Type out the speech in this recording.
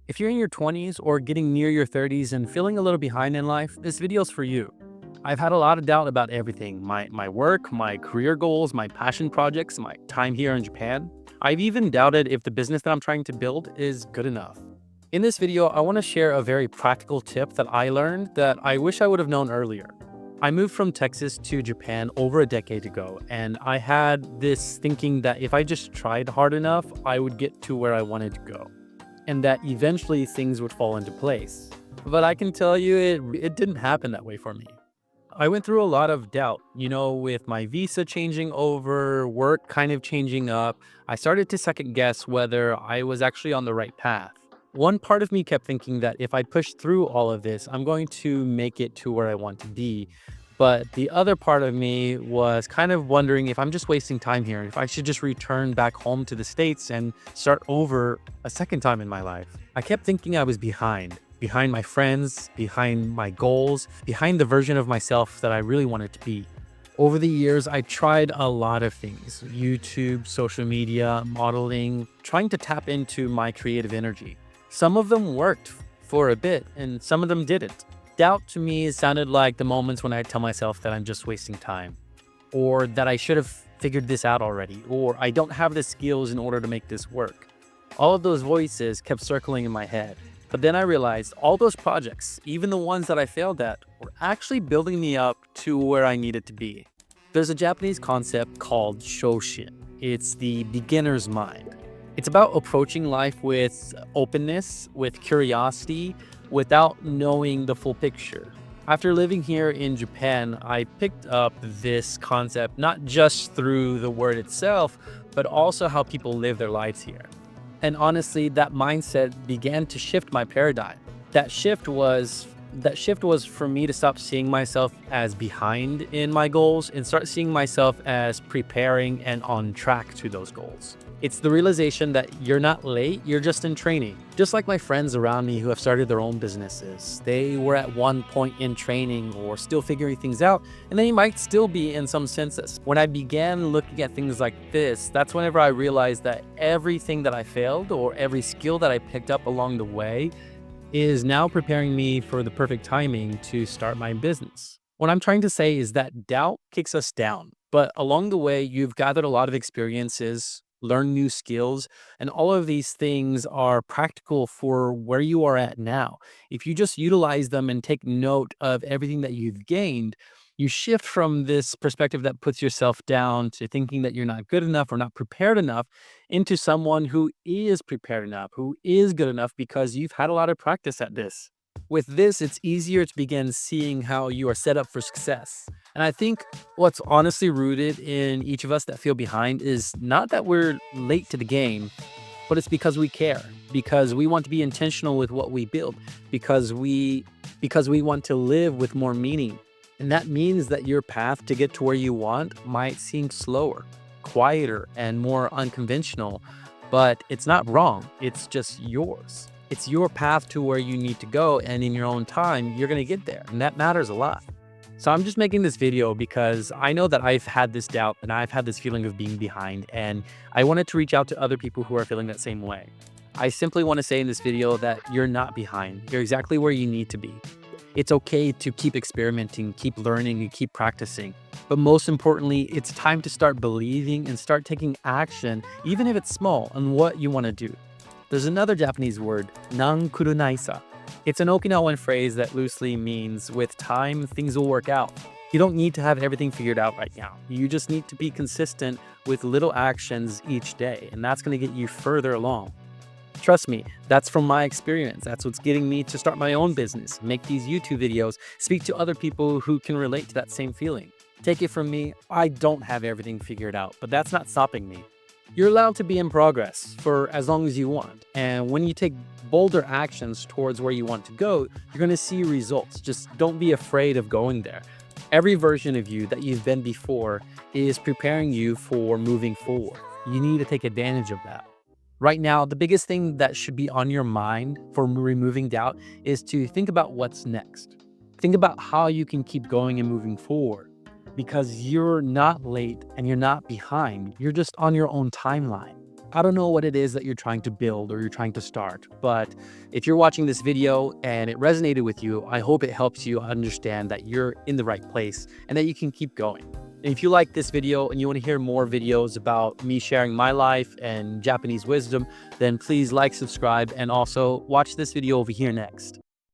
If you're in your 20s or getting near your 30s and feeling a little behind in life, this video's for you. I've had a lot of doubt about everything: my work, my career goals, my passion projects, my time here in Japan. I've even doubted if the business that I'm trying to build is good enough. In this video, I want to share a very practical tip that I learned that I wish I would have known earlier. I moved from Texas to Japan over a decade ago, and I had this thinking that if I just tried hard enough, I would get to where I wanted to go, and that eventually things would fall into place. But I can tell you it didn't happen that way for me. I went through a lot of doubt, with my visa changing over, work kind of changing up. I started to second guess whether I was actually on the right path. One part of me kept thinking that if I push through all of this, I'm going to make it to where I want to be. But the other part of me was kind of wondering if I'm just wasting time here, if I should just return back home to the States and start over a second time in my life. I kept thinking I was behind my friends, behind my goals, behind the version of myself that I really wanted to be. Over the years, I tried a lot of things: YouTube, social media, modeling, trying to tap into my creative energy. Some of them worked for a bit, and some of them didn't. Doubt to me sounded like the moments when I tell myself that I'm just wasting time, or that I should have figured this out already, or I don't have the skills in order to make this work. All of those voices kept circling in my head. But then I realized all those projects, even the ones that I failed at, were actually building me up to where I needed to be. There's a Japanese concept called Shoshin. It's the beginner's mind. It's about approaching life with openness, with curiosity, without knowing the full picture. After living here in Japan, I picked up this concept not just through the word itself, but also how people live their lives here. And honestly, that mindset began to shift my paradigm. That shift was for me to stop seeing myself as behind in my goals and start seeing myself as preparing and on track to those goals. It's the realization that you're not late, you're just in training. Just like my friends around me who have started their own businesses. They were at one point in training or still figuring things out, and they might still be in some senses. When I began looking at things like this, that's whenever I realized that everything that I failed or every skill that I picked up along the way is now preparing me for the perfect timing to start my business. What I'm trying to say is that doubt kicks us down, but along the way, you've gathered a lot of experiences, learned new skills, and all of these things are practical for where you are at now. If you just utilize them and take note of everything that you've gained, you shift from this perspective that puts yourself down to thinking that you're not good enough or not prepared enough into someone who is prepared enough, who is good enough because you've had a lot of practice at this. With this, it's easier to begin seeing how you are set up for success. And I think what's honestly rooted in each of us that feel behind is not that we're late to the game, but it's because we care, because we want to be intentional with what we build, because we want to live with more meaning. And that means that your path to get to where you want might seem slower, quieter, and more unconventional, but it's not wrong. It's just yours. It's your path to where you need to go, and in your own time, you're going to get there. And that matters a lot. So I'm just making this video because I know that I've had this doubt and I've had this feeling of being behind, and I wanted to reach out to other people who are feeling that same way. I simply want to say in this video that you're not behind. You're exactly where you need to be. It's okay to keep experimenting, keep learning, and keep practicing. But most importantly, it's time to start believing and start taking action, even if it's small, on what you want to do. There's another Japanese word, Nankurunaisa. It's an Okinawan phrase that loosely means, with time, things will work out. You don't need to have everything figured out right now. You just need to be consistent with little actions each day, and that's going to get you further along. Trust me, that's from my experience. That's what's getting me to start my own business, make these YouTube videos, speak to other people who can relate to that same feeling. Take it from me, I don't have everything figured out, but that's not stopping me. You're allowed to be in progress for as long as you want. And when you take bolder actions towards where you want to go, you're going to see results. Just don't be afraid of going there. Every version of you that you've been before is preparing you for moving forward. You need to take advantage of that. Right now, the biggest thing that should be on your mind for removing doubt is to think about what's next. Think about how you can keep going and moving forward, because you're not late and you're not behind. You're just on your own timeline. I don't know what it is that you're trying to build or you're trying to start, but if you're watching this video and it resonated with you, I hope it helps you understand that you're in the right place and that you can keep going. And if you like this video and you want to hear more videos about me sharing my life and Japanese wisdom, then please like, subscribe, and also watch this video over here next.